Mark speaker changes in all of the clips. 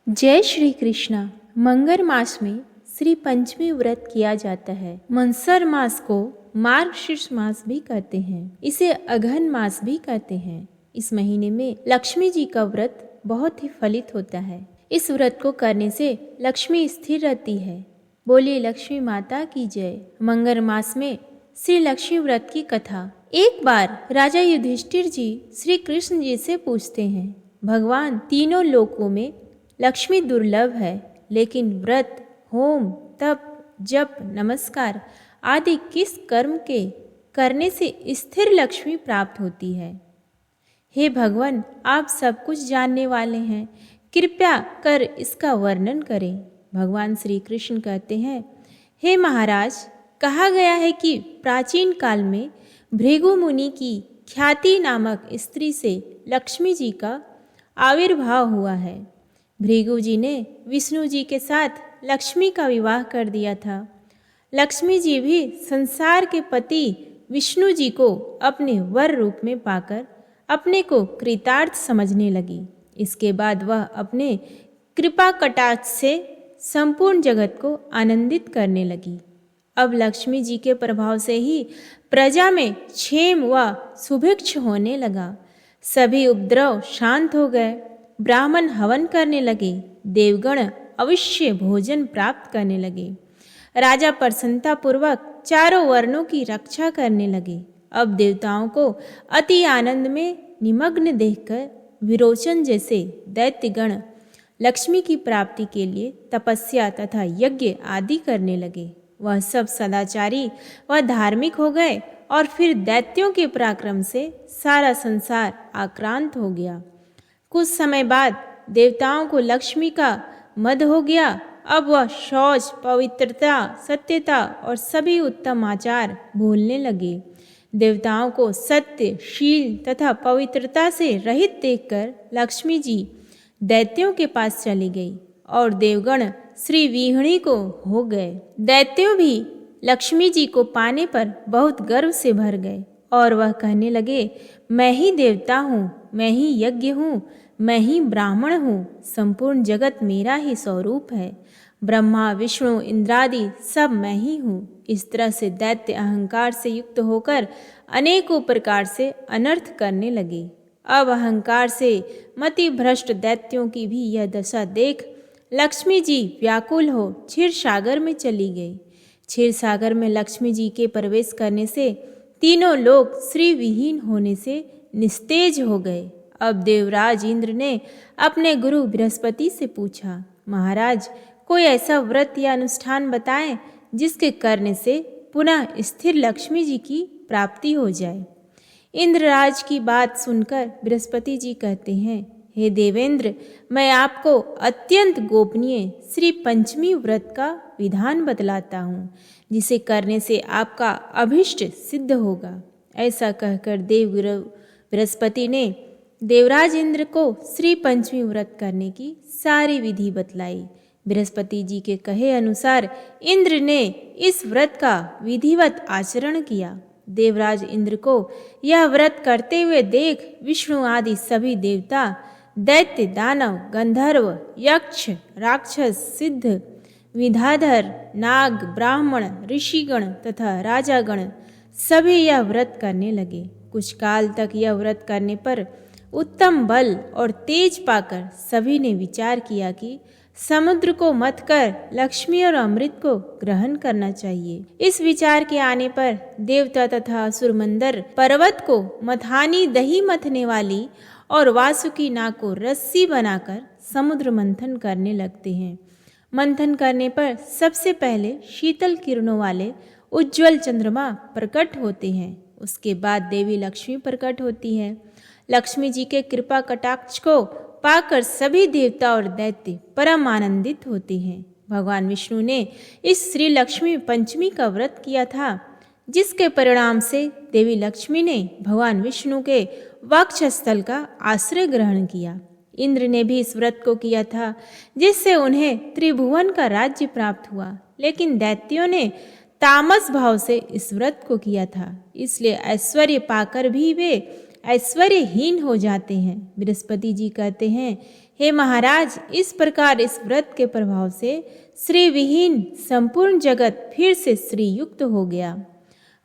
Speaker 1: जय श्री कृष्णा। मंगर मास में श्री पंचमी व्रत किया जाता है। मंसर मास को मार्गशीर्ष मास भी कहते हैं। इसे अघन मास भी कहते हैं। इस महीने में लक्ष्मी जी का व्रत बहुत ही फलित होता है। इस व्रत को करने से लक्ष्मी स्थिर रहती है। बोलिए लक्ष्मी माता की जय। मंगर मास में श्री लक्ष्मी व्रत की कथा। एक बार राजा युधिष्ठिर जी श्री कृष्ण जी से पूछते हैं, भगवान, तीनों लोकों में लक्ष्मी दुर्लभ है, लेकिन व्रत, होम, तप, जप, नमस्कार आदि किस कर्म के करने से स्थिर लक्ष्मी प्राप्त होती है? हे भगवान, आप सब कुछ जानने वाले हैं, कृपया कर इसका वर्णन करें। भगवान श्री कृष्ण कहते हैं, हे महाराज, कहा गया है कि प्राचीन काल में भृगु मुनि की ख्याति नामक स्त्री से लक्ष्मी जी का आविर्भाव हुआ है। भृगु जी ने विष्णु जी के साथ लक्ष्मी का विवाह कर दिया था। लक्ष्मी जी भी संसार के पति विष्णु जी को अपने वर रूप में पाकर अपने को कृतार्थ समझने लगी। इसके बाद वह अपने कृपा कटाक्ष से संपूर्ण जगत को आनंदित करने लगी। अब लक्ष्मी जी के प्रभाव से ही प्रजा में क्षेम व सुभिक्ष होने लगा। सभी उपद्रव शांत हो गए। ब्राह्मण हवन करने लगे। देवगण अवश्य भोजन प्राप्त करने लगे। राजा प्रसन्नता पूर्वक चारों वर्णों की रक्षा करने लगे। अब देवताओं को अति आनंद में निमग्न देखकर विरोचन जैसे दैत्यगण लक्ष्मी की प्राप्ति के लिए तपस्या तथा यज्ञ आदि करने लगे। वह सब सदाचारी व धार्मिक हो गए और फिर दैत्यों के पराक्रम से सारा संसार आक्रांत हो गया। कुछ समय बाद देवताओं को लक्ष्मी का मद हो गया। अब वह शौच, पवित्रता, सत्यता और सभी उत्तम आचार भूलने लगे। देवताओं को सत्य, शील तथा पवित्रता से रहित देखकर लक्ष्मी जी दैत्यों के पास चली गई और देवगण श्री विहणी को हो गए। दैत्यों भी लक्ष्मी जी को पाने पर बहुत गर्व से भर गए और वह कहने लगे, मैं ही देवता हूँ, मैं ही यज्ञ हूँ, मैं ही ब्राह्मण हूँ, संपूर्ण जगत मेरा ही स्वरूप है। ब्रह्मा, विष्णु, इंद्रादि सब मैं ही हूँ। इस तरह से दैत्य अहंकार से युक्त होकर अनेकों प्रकार से अनर्थ करने लगे। अब अहंकार से मति भ्रष्ट दैत्यों की भी यह दशा देख लक्ष्मी जी व्याकुल हो क्षीर सागर में चली गई। क्षीर सागर में लक्ष्मी जी के प्रवेश करने से तीनों लोग श्री विहीन होने से निस्तेज हो गए। अब देवराज इंद्र ने अपने गुरु बृहस्पति से पूछा, महाराज, कोई ऐसा व्रत या अनुष्ठान बताएं जिसके करने से पुनः स्थिर लक्ष्मी जी की प्राप्ति हो जाए। इंद्रराज की बात सुनकर बृहस्पति जी कहते हैं, हे देवेंद्र, मैं आपको अत्यंत गोपनीय श्री पंचमी व्रत का विधान बतलाता हूँ, जिसे करने से आपका अभिष्ट सिद्ध होगा। ऐसा कहकर देवगुरु बृहस्पति ने देवराज इंद्र को श्री पंचमी व्रत करने की सारी विधि बतलाई। बृहस्पति जी के कहे अनुसार इंद्र ने इस व्रत का विधिवत आचरण किया। देवराज इंद्र को यह व्रत करते हुए देख विष्णु आदि सभी देवता, दैत्य, दानव, गंधर्व, यक्ष, राक्षस, सिद्ध, विद्याधर, नाग, ब्राह्मण, ऋषिगण तथा राजागण सभी यह व्रत करने लगे। कुछ काल तक यह व्रत करने पर उत्तम बल और तेज पाकर सभी ने विचार किया कि समुद्र को मथ कर लक्ष्मी और अमृत को ग्रहण करना चाहिए। इस विचार के आने पर देवता तथा असुरमंदर पर्वत को मथानी दही मथने वाली और वासुकी नाग को रस्सी बनाकर समुद्र मंथन करने लगते हैं। मंथन करने पर सबसे पहले शीतल किरणों वाले उज्ज्वल चंद्रमा प्रकट होते हैं। उसके बाद देवी लक्ष्मी प्रकट होती है। लक्ष्मी जी के कृपा कटाक्ष को पाकर सभी देवता और दैत्य परम आनंदित होते हैं। भगवान विष्णु ने इस श्री लक्ष्मी पंचमी का व्रत किया था, जिसके परिणाम से देवी लक्ष्मी ने भगवान विष्णु के वक्षस्थल का आश्रय ग्रहण किया। इंद्र ने भी इस व्रत को किया था, जिससे उन्हें त्रिभुवन का राज्य प्राप्त हुआ, लेकिन दैत्यों ने तामस भाव से इस व्रत को किया था, इसलिए ऐश्वर्य पाकर भी वे ऐश्वर्यहीन हो जाते हैं। बृहस्पति जी कहते हैं, हे महाराज, इस प्रकार इस व्रत के प्रभाव से श्री विहीन संपूर्ण जगत फिर से श्री युक्त हो गया।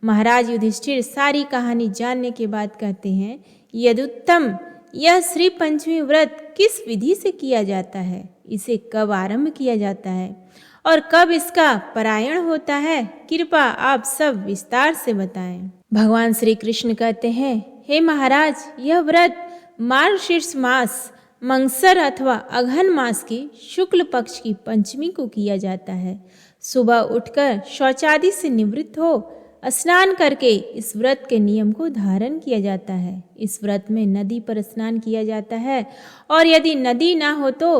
Speaker 1: महाराज युधिष्ठिर सारी कहानी जानने के बाद कहते हैं, यदुत्तम, यह श्री पंचमी व्रत किस विधि से किया जाता है, इसे कब आरंभ किया जाता है और कब इसका परायण होता है, कृपा आप सब विस्तार से बताएं। भगवान श्री कृष्ण कहते हैं, हे महाराज, यह व्रत मार्गशीर्ष मास मंगसर अथवा अघन मास की शुक्ल पक्ष की पंचमी को किया जाता है। सुबह उठकर शौचादि से निवृत्त हो स्नान करके इस व्रत के नियम को धारण किया जाता है। इस व्रत में नदी पर स्नान किया जाता है और यदि नदी ना हो तो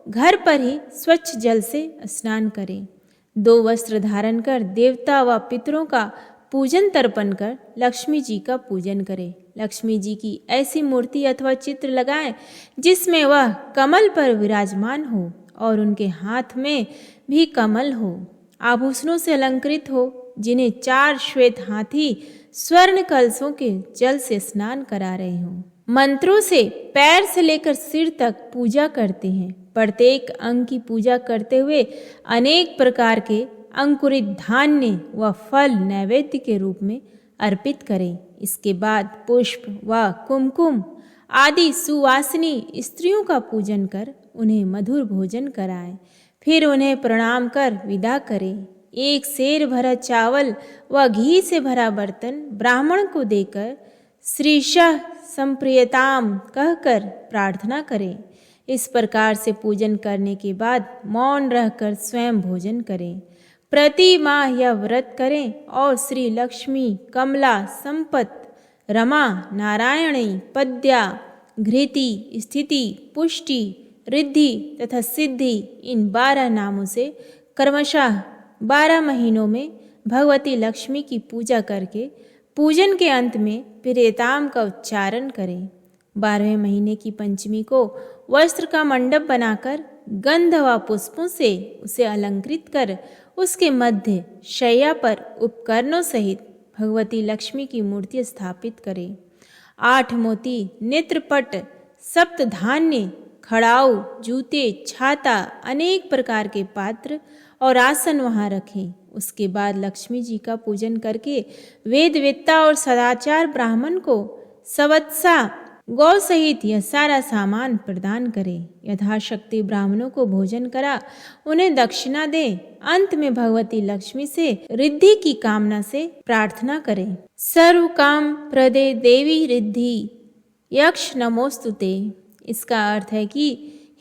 Speaker 1: घर पर ही स्वच्छ जल से स्नान करें। 2 वस्त्र धारण कर देवता व पितरों का पूजन तर्पण कर लक्ष्मी जी का पूजन करें। लक्ष्मी जी की ऐसी मूर्ति अथवा चित्र लगाएं जिसमें वह कमल पर विराजमान हो और उनके हाथ में भी कमल हो, आभूषणों से अलंकृत हो, जिन्हें 4 श्वेत हाथी स्वर्ण कलशों के जल से स्नान करा रहे हों। मंत्रों से पैर से लेकर सिर तक पूजा करते हैं। प्रत्येक अंग की पूजा करते हुए अनेक प्रकार के अंकुरित धान्य व फल नैवेद्य के रूप में अर्पित करें। इसके बाद पुष्प व कुमकुम आदि सुवासिनी स्त्रियों का पूजन कर उन्हें मधुर भोजन कराएं। फिर उन्हें प्रणाम कर विदा करें। 1 सेर भरा चावल व घी से भरा बर्तन ब्राह्मण को देकर श्रीशः संप्रियताम कहकर प्रार्थना करें। इस प्रकार से पूजन करने के बाद मौन रहकर स्वयं भोजन करें। प्रति माह यह व्रत करें और श्री लक्ष्मी, कमला, संपत, रमा, नारायणी, पद्या, घृति, स्थिति, पुष्टि, रिद्धि तथा सिद्धि इन 12 नामों से क्रमशः 12 महीनों में भगवती लक्ष्मी की पूजा करके पूजन के अंत में प्रियताम का उच्चारण करें। 12वें महीने की पंचमी को वस्त्र का मंडप बनाकर गंध व पुष्पों से उसे अलंकृत कर उसके मध्य शैया पर उपकरणों सहित भगवती लक्ष्मी की मूर्ति स्थापित करें। 8 मोती, नेत्रपट, सप्त धान्य, खड़ाऊ, जूते, छाता, अनेक प्रकार के पात्र और आसन वहां रखें। उसके बाद लक्ष्मी जी का पूजन करके वेदवेत्ता और सदाचार ब्राह्मण को सवत्सा गौ सहित यह सारा सामान प्रदान करें। यथाशक्ति ब्राह्मणों को भोजन करा उन्हें दक्षिणा दे। अंत में भगवती लक्ष्मी से रिद्धि की कामना से प्रार्थना करें। सर्व काम प्रदे देवी रिद्धि यक्ष नमोस्तुते। इसका अर्थ है कि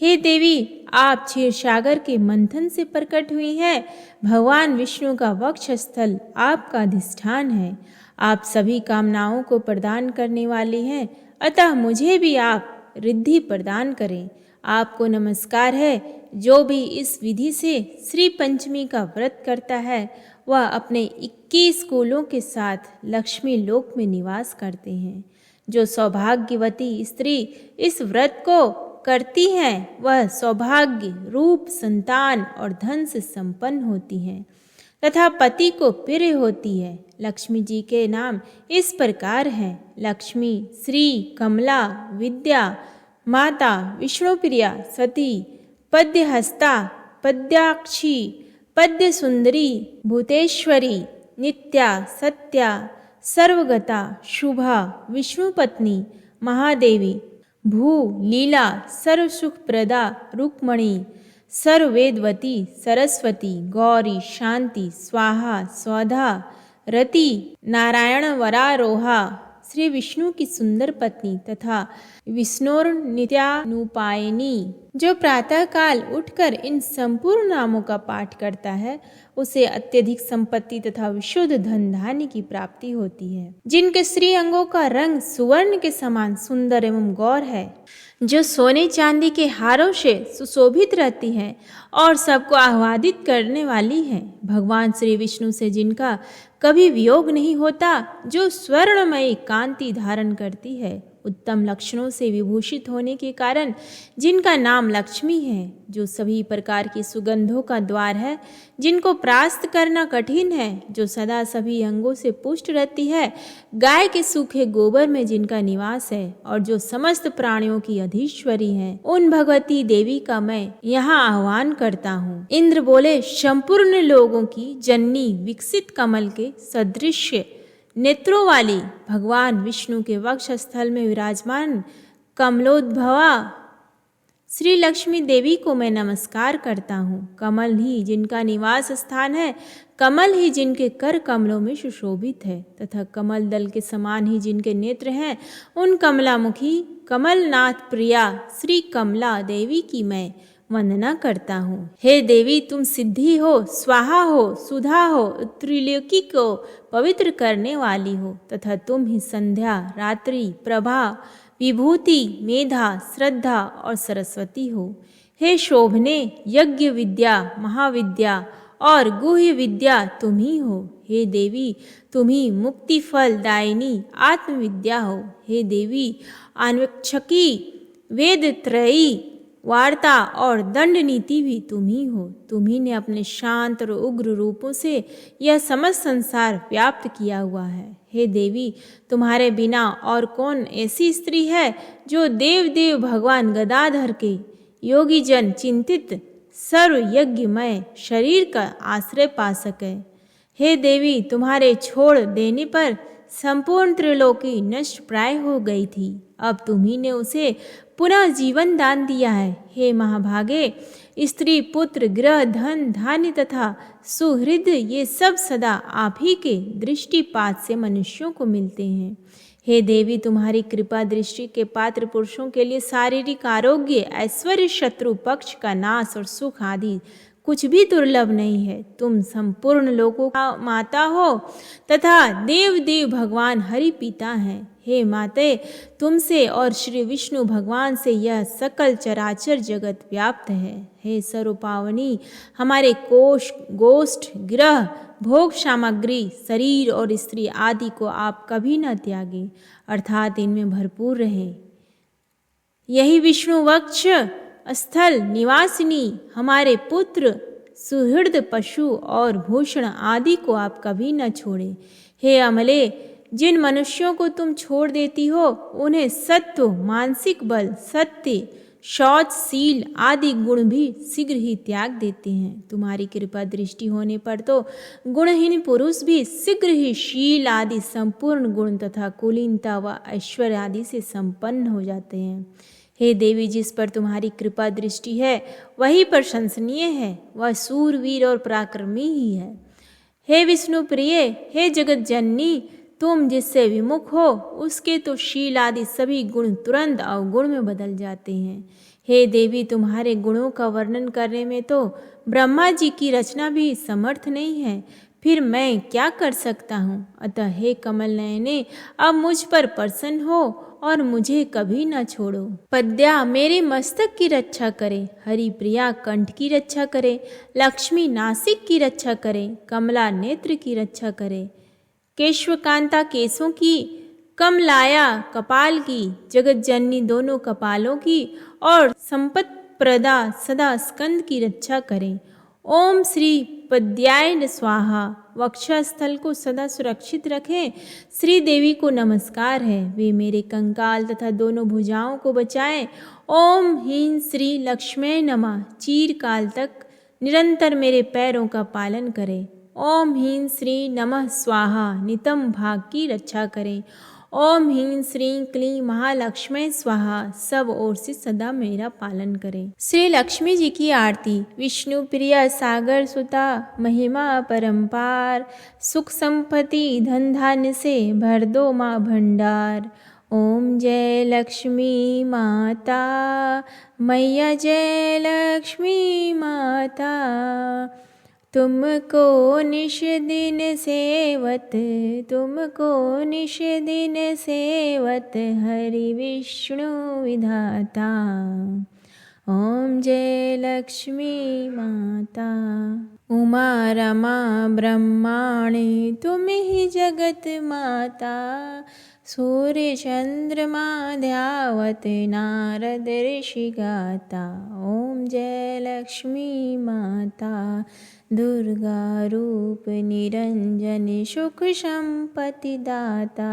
Speaker 1: हे देवी, आप क्षीर सागर के मंथन से प्रकट हुई हैं। भगवान विष्णु का वक्ष स्थल आपका अधिष्ठान है। आप सभी कामनाओं को प्रदान करने वाली हैं, अतः मुझे भी आप रिद्धि प्रदान करें। आपको नमस्कार है। जो भी इस विधि से श्री पंचमी का व्रत करता है वह अपने 21 कुलों के साथ लक्ष्मी लोक में निवास करते हैं। जो सौभाग्यवती स्त्री इस व्रत को करती हैं वह सौभाग्य, रूप, संतान और धन से संपन्न होती हैं तथा पति को प्रिय होती है। लक्ष्मी जी के नाम इस प्रकार हैं: लक्ष्मी, श्री, कमला, विद्या, माता, विष्णुप्रिया, सती, पद्यहस्ता, पद्याक्षी, पद्य सुंदरी, भूतेश्वरी, नित्या, सत्या, सर्वगता, शुभा, विष्णुपत्नी, महादेवी, भू, लीला, सर्वसुखप्रदा, रुक्मणी, सर्ववेदवती, सरस्वती, गौरी, शांति, स्वाहा, स्वधा, रति, नारायण वरारोहा, श्री विष्णु की सुंदर पत्नी तथा विष्णुर नित्यानुपायिनी। जो प्रातः काल उठकर इन संपूर्ण नामों का पाठ करता है उसे अत्यधिक संपत्ति तथा विशुद्ध धन धान्य की प्राप्ति होती है। जिनके श्री अंगों का रंग सुवर्ण के समान सुंदर एवं गौर है, जो सोने चांदी के हारों से सुशोभित रहती है और सबको आह्लादित करने वाली है। भगवान श्री विष्णु से जिनका कभी वियोग नहीं होता, जो स्वर्णमयी कांति धारण करती है, उत्तम लक्षणों से विभूषित होने के कारण जिनका नाम लक्ष्मी है, जो सभी प्रकार की सुगंधों का द्वार है, जिनको प्राप्त करना कठिन है, जो सदा सभी अंगों से पुष्ट रहती है, गाय के सूखे गोबर में जिनका निवास है और जो समस्त प्राणियों की अधीश्वरी है, उन भगवती देवी का मैं यहाँ आह्वान करता हूँ। इंद्र बोले, संपूर्ण लोगों की जननी विकसित कमल के सदृश नेत्रों वाली भगवान विष्णु के वक्ष स्थल में विराजमान कमलोद्भवा श्री लक्ष्मी देवी को मैं नमस्कार करता हूँ। कमल ही जिनका निवास स्थान है, कमल ही जिनके कर कमलों में सुशोभित है तथा कमल दल के समान ही जिनके नेत्र हैं, उन कमलामुखी कमलनाथ प्रिया श्री कमला देवी की मैं वंदना करता हूँ। हे देवी, तुम सिद्धि हो, स्वाहा हो, सुधा हो, त्रिलोकी को पवित्र करने वाली हो तथा तुम ही संध्या, रात्रि, प्रभा, विभूति, मेधा, श्रद्धा और सरस्वती हो। हे शोभने, यज्ञ विद्या, महाविद्या और गुह्य विद्या तुम ही हो। हे देवी, तुम ही मुक्ति फल दायिनी आत्मविद्या हो। हे देवी, अन्वेक्षकी, वेद त्रयी, वार्ता और दंड नीति भी तुम ही हो। तुम ही ने अपने शांत और उग्र रूपों से यह समस्त संसार व्याप्त किया हुआ है। हे देवी, तुम्हारे बिना और कौन ऐसी स्त्री है जो देव देव भगवान गदाधर के योगी जन चिंतित सर्व यज्ञमय शरीर का आश्रय पा सके। हे देवी, तुम्हारे छोड़ देने पर संपूर्ण त्रिलोकी नष्ट प्राय हो गई थी, अब तुम्ही ने उसे पुनः जीवन दान दिया है। हे महाभागे, स्त्री, पुत्र, गृह, धन, धान्य तथा सुहृद ये सब सदा आप ही के दृष्टिपात से मनुष्यों को मिलते हैं। हे देवी, तुम्हारी कृपा दृष्टि के पात्र पुरुषों के लिए शारीरिक आरोग्य, ऐश्वर्य, शत्रु पक्ष का नाश और सुख आदि कुछ भी दुर्लभ नहीं है। तुम संपूर्ण लोगों का माता हो तथा देव देव भगवान हरि पिता हैं। हे माते, तुमसे और श्री विष्णु भगवान से यह सकल चराचर जगत व्याप्त है। हे सर्वपावनी, हमारे कोष, गोष्ठ, गृह, भोग सामग्री, शरीर और स्त्री आदि को आप कभी न त्यागे, अर्थात इनमें भरपूर रहे। यही विष्णु वक्ष स्थल निवासिनी हमारे पुत्र, सुहृद, पशु और भूषण आदि को आप कभी न छोड़े। हे अमले, जिन मनुष्यों को तुम छोड़ देती हो उन्हें सत्व, मानसिक बल, सत्य, शौच, शील आदि गुण भी शीघ्र ही त्याग देते हैं। तुम्हारी कृपा दृष्टि होने पर तो गुणहीन पुरुष भी शीघ्र ही शील आदि संपूर्ण गुण तथा कुलीनता व ऐश्वर्य आदि से संपन्न हो जाते हैं। हे देवी, जिस पर तुम्हारी कृपा दृष्टि है वही प्रशंसनीय है, वह सूरवीर और पराक्रमी ही है। हे विष्णु प्रिय, हे जगत जननी, तुम जिससे विमुख हो उसके तो शील आदि सभी गुण तुरंत अवगुण में बदल जाते हैं। हे देवी, तुम्हारे गुणों का वर्णन करने में तो ब्रह्मा जी की रचना भी समर्थ नहीं है, फिर मैं क्या कर सकता हूँ। अतः हे कमल नयने, अब मुझ पर प्रसन्न हो और मुझे कभी न छोड़ो। पद्या मेरे मस्तक की रक्षा करे, हरि प्रिया कंठ की रक्षा करे, लक्ष्मी नासिक की रक्षा करे, कमला नेत्र की रक्षा करे, केशवकांता केसों की, कमलाया कपाल की, जगत जननी दोनों कपालों की और संपत प्रदा सदा स्कंद की रक्षा करें। ओम श्री पद्याय स्वाहा, वक्षस्थल को सदा सुरक्षित रखें। श्री देवी को नमस्कार है, वे मेरे कंकाल तथा दोनों भुजाओं को बचाएं। ओम ह्रीं श्री लक्ष्मी नमः, चीरकाल तक निरंतर मेरे पैरों का पालन करें। ओम ह्रीं श्री नमः स्वाहा, नितम भाग की रक्षा करें। ओम ह्रीं श्रीं क्लीं महालक्ष्मी स्वाहा, सब ओर से सदा मेरा पालन करें। श्री लक्ष्मी जी की आरती। विष्णु प्रिया सागर सुता, महिमा परम्पार, सुख संपत्ति धन धान्य से भर दो माँ भंडार। ओम जय लक्ष्मी माता, मैया जय लक्ष्मी माता, तुमको निश दिन सेवत, तुमको निश दिन सेवत, हरि विष्णु विधाता। ओम जय लक्ष्मी माता। उमा रमा ब्रह्माणी तुम ही जगत माता, सूर्य चंद्रमा ध्यावत नारद ऋषि गाता। ओम जय लक्ष्मी माता, दुर्गा रूप निरंजन सुख संपत्ति दाता।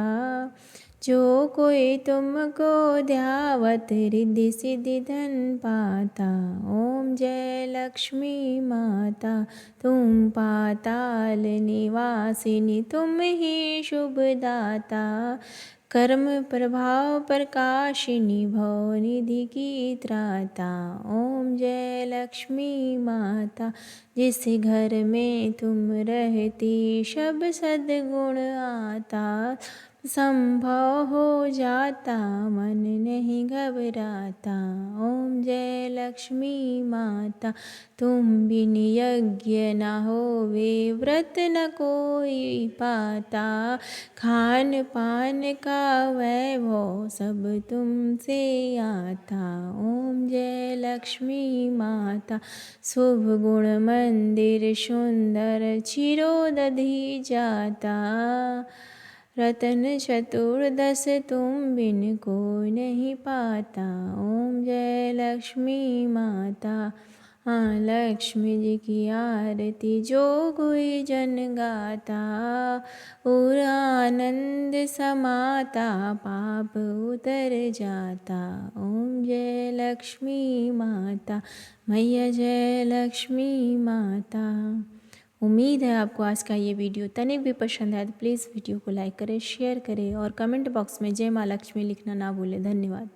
Speaker 1: जो कोई तुमको ध्यावत रिद्धि सिद्धि धन पाता। ओम जय लक्ष्मी माता, तुम पाताल निवासिनी, तुम ही शुभ दाता। कर्म प्रभाव प्रकाशिनी, भव निधि की त्राता। ओम जय लक्ष्मी माता, जिस घर में तुम रहती सब सद्गुण आता। संभव हो जाता मन नहीं घबराता। ओम जय लक्ष्मी माता, तुम बिन यज्ञ न होवे, व्रत न कोई पाता। खान पान का वैभव सब तुमसे आता। ओम जय लक्ष्मी माता, शुभ गुण मंदिर सुंदर चिरोदधि जाता। रतन चतुर्दश तुम बिन कोई नहीं पाता। ओम जय लक्ष्मी माता, हाँ लक्ष्मी जी की आरती जो कोई जन गाता। और आनंद समाता, पाप उतर जाता। ओम जय लक्ष्मी माता, मैया जय लक्ष्मी माता। उम्मीद है आपको आज का ये वीडियो तनिक भी पसंद आया तो प्लीज़ वीडियो को लाइक करें, शेयर करें और कमेंट बॉक्स में जय माँ लक्ष्मी लिखना ना भूलें। धन्यवाद।